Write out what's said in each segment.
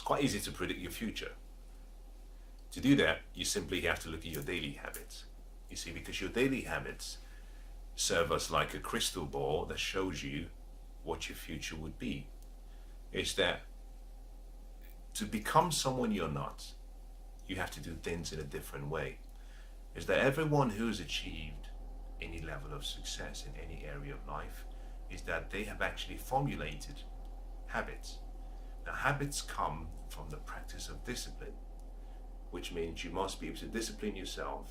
quite easy to predict your future. To do that, you simply have to look at your daily habits. You see, because your daily habits serve as like a crystal ball that shows you what your future would be. Is that to become someone you're not, you have to do things in a different way. Is that everyone who's achieved any level of success in any area of life is that they have actually formulated habits. Now, habits come from the practice of discipline, which means you must be able to discipline yourself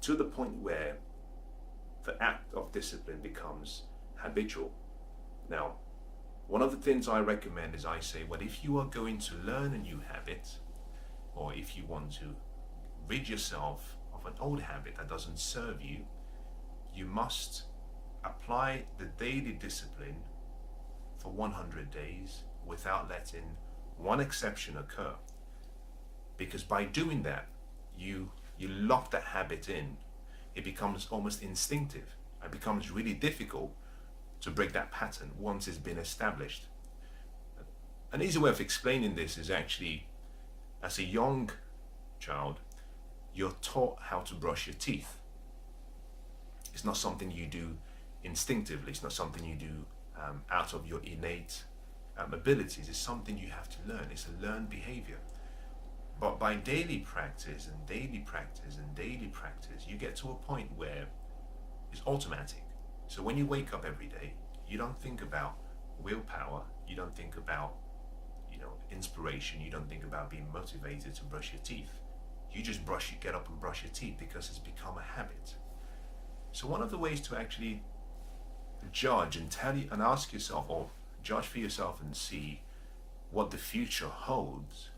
to the point where the act of discipline becomes habitual. Now, one of the things I recommend is I say, well, if you are going to learn a new habit, or if you want to rid yourself of an old habit that doesn't serve you, you must apply the daily discipline for 100 days without letting one exception occur. Because by doing that, you lock that habit in. It becomes almost instinctive. It becomes really difficult to break that pattern once it's been established. An easy way of explaining this is actually, as a young child, you're taught how to brush your teeth. It's not something you do instinctively. It's not something you do out of your innate abilities. It's something you have to learn. It's a learned behavior. But by daily practice and daily practice and daily practice, you get to a point where it's automatic. So when you wake up every day, you don't think about willpower. You don't think about, inspiration. You don't think about being motivated to brush your teeth. You just get up and brush your teeth because it's become a habit. So one of the ways to actually judge and ask yourself, or judge for yourself and see what the future holds,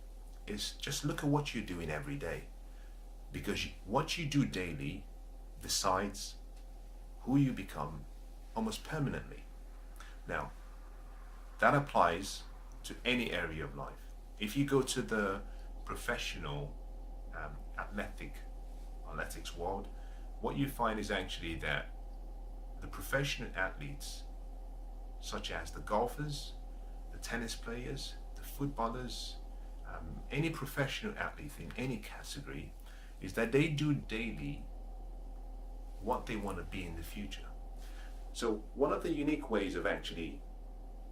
is just look at what you're doing every day. Because what you do daily decides who you become almost permanently. Now, that applies to any area of life. If you go to the professional athletics world, what you find is actually that the professional athletes, such as the golfers, the tennis players, the footballers, any professional athlete in any category, is that they do daily what they want to be in the future. So one of the unique ways of actually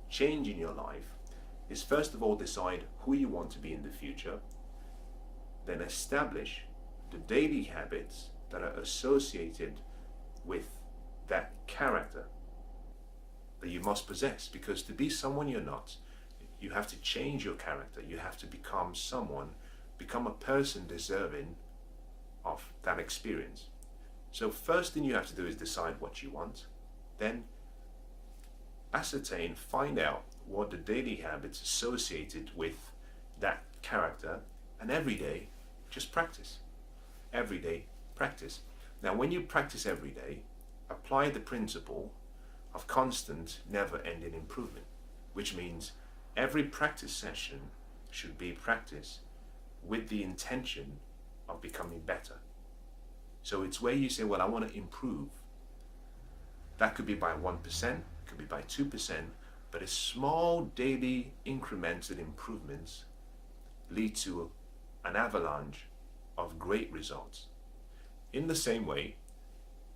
changing your life is, first of all, decide who you want to be in the future, then establish the daily habits that are associated with that character that you must possess. Because to be someone you're not, you have to change your character. You have to become a person deserving of that experience. So first thing you have to do is decide what you want, then find out what the daily habits associated with that character, and every day just practice. Every day practice. Now when you practice every day, apply the principle of constant, never-ending improvement, which means every practice session should be practice with the intention of becoming better. So it's where you say, well, I want to improve. That could be by 1%, could be by 2%, but a small daily incremental improvements lead to an avalanche of great results. In the same way,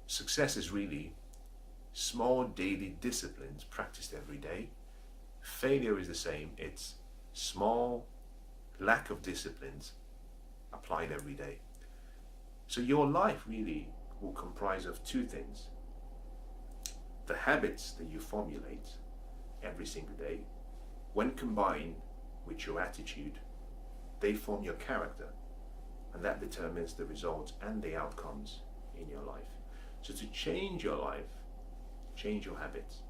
success is really small daily disciplines practiced every day. Failure is the same. It's small lack of disciplines applied every day. So your life really will comprise of two things: the habits that you formulate every single day, when combined with your attitude, they form your character, and that determines the results and the outcomes in your life. So to change your life, change your habits.